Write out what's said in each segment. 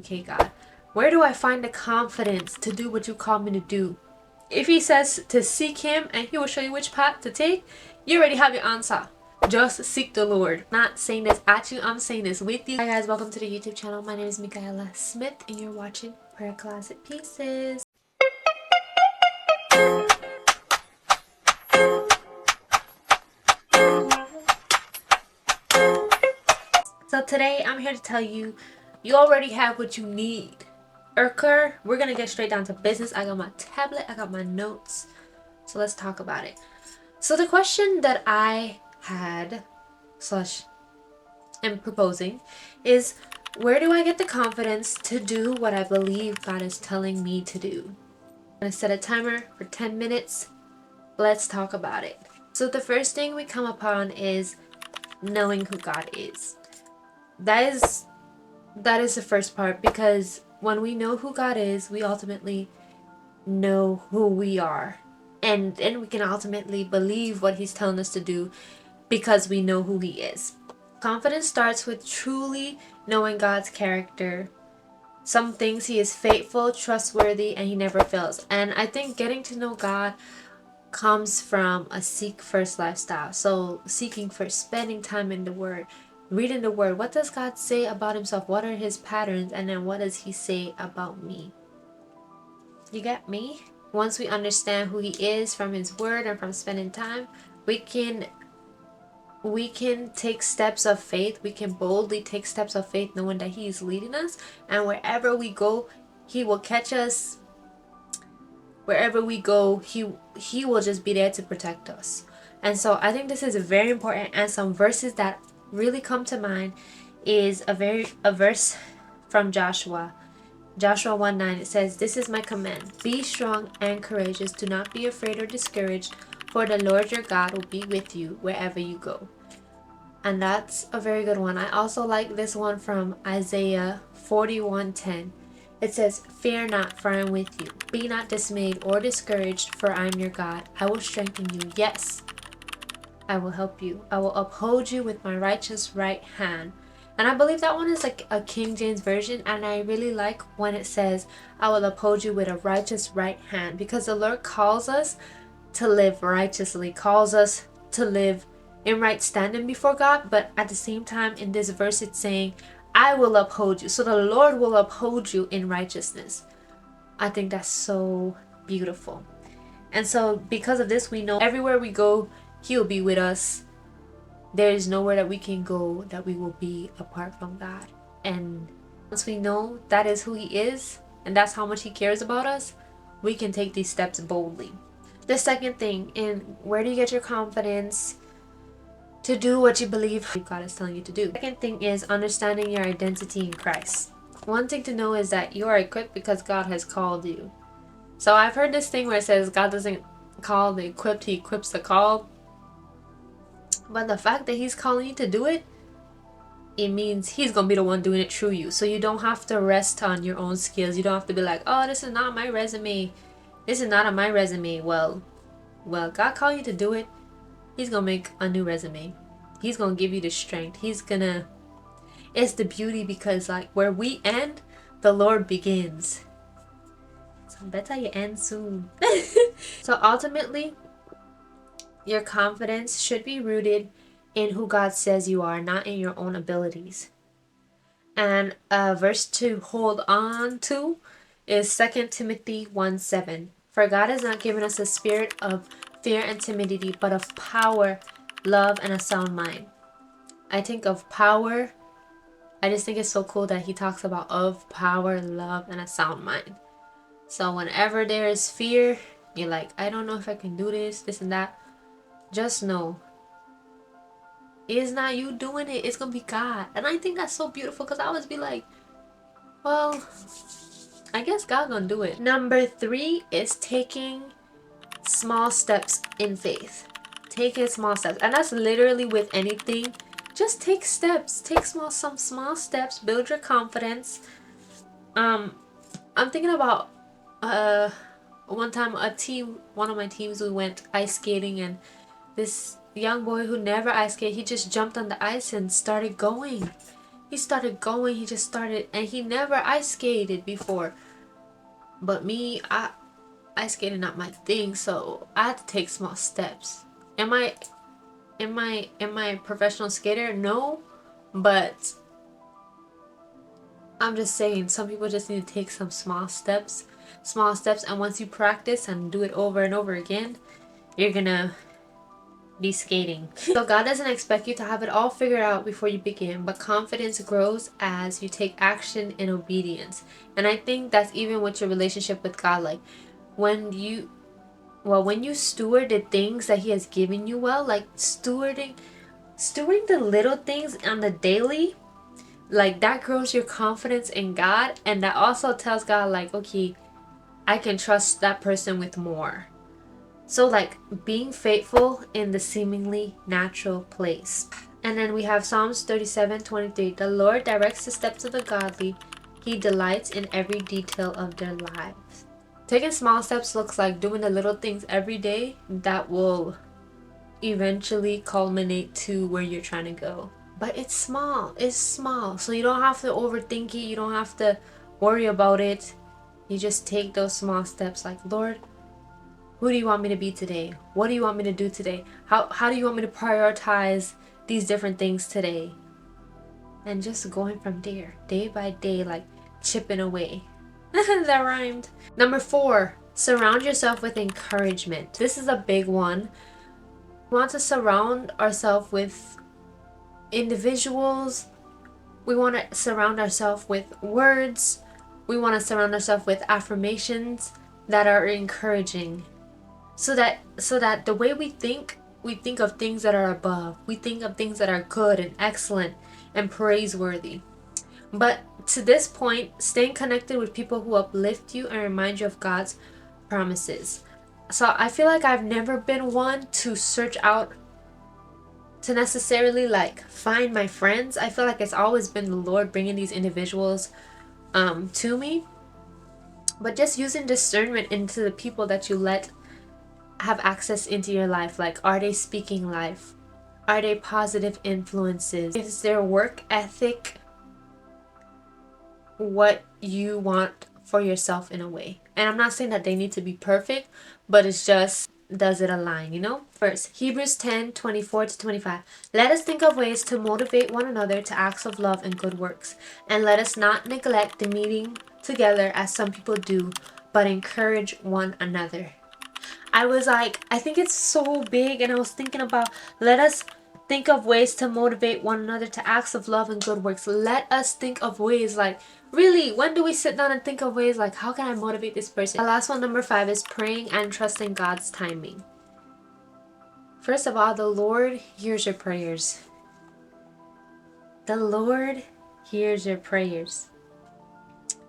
okay, God, where do I find the confidence to do what you call me to do? If he says to seek him and he will show you which path to take, you already have your answer. Just seek the Lord. Not saying this at you, I'm saying this with you. Hi guys, welcome to the YouTube channel. My name is Michaela Smith and you're watching Prayer Closet Pieces. So today I'm here to tell you, you already have what you need. We're gonna get straight down to business. I got my tablet, I got my notes. So let's talk about it. So the question that I had am proposing is, where do I get the confidence to do what I believe God is telling me to do? I'm gonna set a timer for 10 minutes. Let's talk about it. So the first thing we come upon is knowing who God is. That is the first part, because when we know who God is, we ultimately know who we are. And then we can ultimately believe what he's telling us to do because we know who he is. Confidence starts with truly knowing God's character. Some things he is faithful, trustworthy, and he never fails. And I think getting to know God comes from a seek first lifestyle. So seeking first, spending time in the Word, reading the Word. What does God say about himself? What are his patterns? And then what does he say about me? You get me? Once we understand who he is from his Word and from spending time, we can take steps of faith. We can boldly take steps of faith, knowing that he is leading us, and wherever we go, he will catch us. Wherever we go, he will just be there to protect us. And so I think this is very important. And some verses that really come to mind is a verse from Joshua 1:9. It says, "This is my command: be strong and courageous. Do not be afraid or discouraged, for the Lord your God will be with you wherever you go." And that's a very good one. I also like this one from Isaiah 41:10. It says, "Fear not, for I am with you. Be not dismayed or discouraged, for I am your God. I will strengthen you. Yes, I will help you. I will uphold you with my righteous right hand." And I believe that one is like a King James version. And I really like when it says, "I will uphold you with a righteous right hand," because the Lord calls us to live righteously, calls us to live in right standing before God. But at the same time, in this verse, it's saying, "I will uphold you." So the Lord will uphold you in righteousness. I think that's so beautiful. And so because of this, we know everywhere we go, he'll be with us. There is nowhere that we can go that we will be apart from God. And once we know that is who he is, and that's how much he cares about us, we can take these steps boldly. The second thing, in where do you get your confidence to do what you believe God is telling you to do? The second thing is understanding your identity in Christ. One thing to know is that you are equipped because God has called you. So I've heard this thing where it says God doesn't call the equipped, he equips the called. But the fact that he's calling you to do it, it means he's going to be the one doing it through you. So you don't have to rest on your own skills. You don't have to be like, "Oh, this is not my resume. This is not on my resume." Well, God called you to do it. He's going to make a new resume. He's going to give you the strength. It's the beauty, because like where we end, the Lord begins. So better you end soon. So ultimately, your confidence should be rooted in who God says you are, not in your own abilities. And a verse to hold on to is 2 Timothy 1:7. "For God has not given us a spirit of fear and timidity, but of power, love, and a sound mind." I think of power. I just think it's so cool that he talks about of power, love, and a sound mind. So whenever there is fear, you're like, "I don't know if I can do this and that." Just know, it's not you doing it, it's gonna be God. And I think that's so beautiful, because I always be like, well, I guess God gonna do it. Number 3 is taking small steps in faith. Taking small steps. And that's literally with anything. Just take steps. Take some small steps. Build your confidence. I'm thinking about one time one of my teams, we went ice skating, and this young boy who never ice skated, he just jumped on the ice and started going. He started going, he just started, and he never ice skated before. But me, ice skating not my thing, so I had to take small steps. Am I a professional skater? No, but I'm just saying some people just need to take some small steps, and once you practice and do it over and over again, you're gonna be skating. So God doesn't expect you to have it all figured out before you begin, but confidence grows as you take action in obedience. And I think that's even with your relationship with God. Like when you steward the things that he has given you well, like stewarding the little things on the daily, like that grows your confidence in God, and that also tells God like, okay, I can trust that person with more. So like being faithful in the seemingly natural place. And then we have Psalms 37:23. The Lord directs the steps of the godly. He delights in every detail of their lives. Taking small steps looks like doing the little things every day that will eventually culminate to where you're trying to go. But it's small. So you don't have to overthink it. You don't have to worry about it. You just take those small steps like, Lord, who do you want me to be today? What do you want me to do today? How do you want me to prioritize these different things today? And just going from there, day by day, like chipping away. That rhymed. Number 4, surround yourself with encouragement. This is a big one. We want to surround ourselves with individuals. We want to surround ourselves with words. We want to surround ourselves with affirmations that are encouraging. So that the way we think of things that are above. We think of things that are good and excellent and praiseworthy. But to this point, staying connected with people who uplift you and remind you of God's promises. So I feel like I've never been one to search out to necessarily like find my friends. I feel like it's always been the Lord bringing these individuals to me. But just using discernment into the people that you let have access into your life. Like, are they speaking life? Are they positive influences? Is their work ethic what you want for yourself in a way? And I'm not saying that they need to be perfect, but it's just, does it align, you know? First, Hebrews 10:24-25. Let us think of ways to motivate one another to acts of love and good works. And let us not neglect the meeting together as some people do, but encourage one another. I was like, I think it's so big, and I was thinking about, let us think of ways to motivate one another to acts of love and good works. Let us think of ways, like, really, when do we sit down and think of ways like, how can I motivate this person? The last one, number 5, is praying and trusting God's timing. First of all, the Lord hears your prayers. The Lord hears your prayers.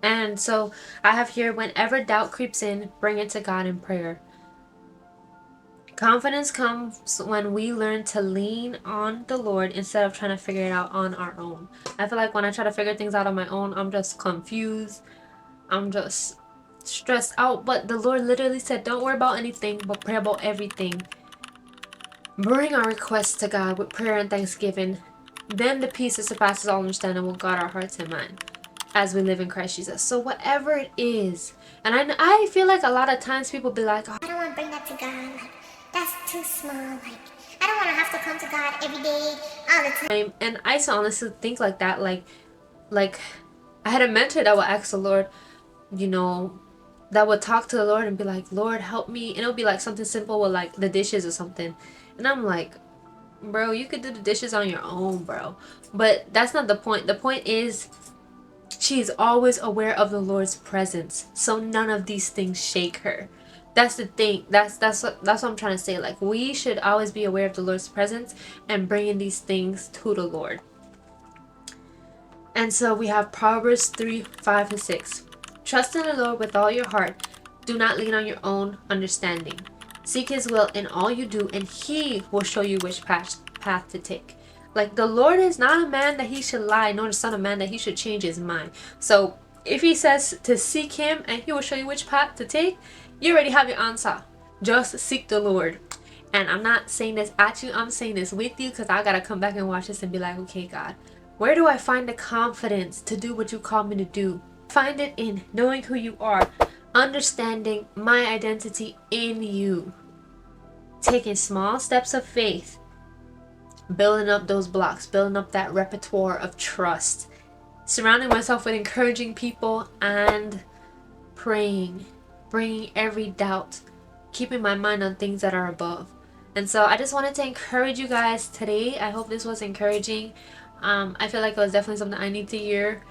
And so I have here, whenever doubt creeps in, bring it to God in prayer. Confidence comes when we learn to lean on the Lord instead of trying to figure it out on our own. I feel like when I try to figure things out on my own, I'm just confused. I'm just stressed out. But the Lord literally said, don't worry about anything, but pray about everything. Bring our requests to God with prayer and thanksgiving. Then the peace that surpasses all understanding will guard our hearts and mind as we live in Christ Jesus. So whatever it is, and I feel like a lot of times people be like, oh, I don't want to bring that to God. Like, that's too small. Like, I don't want to have to come to God every day, all the time. And I used to honestly think like that. Like I had a mentor that would ask the Lord, you know, that would talk to the Lord and be like, Lord, help me. And it'll be like something simple with like the dishes or something. And I'm like, bro, you could do the dishes on your own, bro. But that's not the point. The point is, she's always aware of the Lord's presence. So none of these things shake her. That's the thing. That's what I'm trying to say. Like, we should always be aware of the Lord's presence and bringing these things to the Lord. And so we have Proverbs 3:5-6. Trust in the Lord with all your heart. Do not lean on your own understanding. Seek his will in all you do, and he will show you which path to take. Like, the Lord is not a man that he should lie, nor the son of man that he should change his mind. So if he says to seek him and he will show you which path to take, you already have your answer. Just seek the Lord. And I'm not saying this at you, I'm saying this with you, because I gotta come back and watch this and be like, okay, God, Where do I find the confidence to do what you call me to do? Find it in knowing who you are, understanding my identity in you, taking small steps of faith, building up those blocks, building up that repertoire of trust, surrounding myself with encouraging people, and praying, bringing every doubt, keeping my mind on things that are above. And so I just wanted to encourage you guys today. I hope this was encouraging. I feel like it was definitely something I need to hear.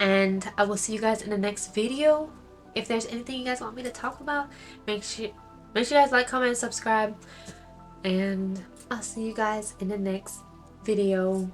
And I will see you guys in the next video. If there's anything you guys want me to talk about, make sure you guys like, comment, subscribe. And I'll see you guys in the next video.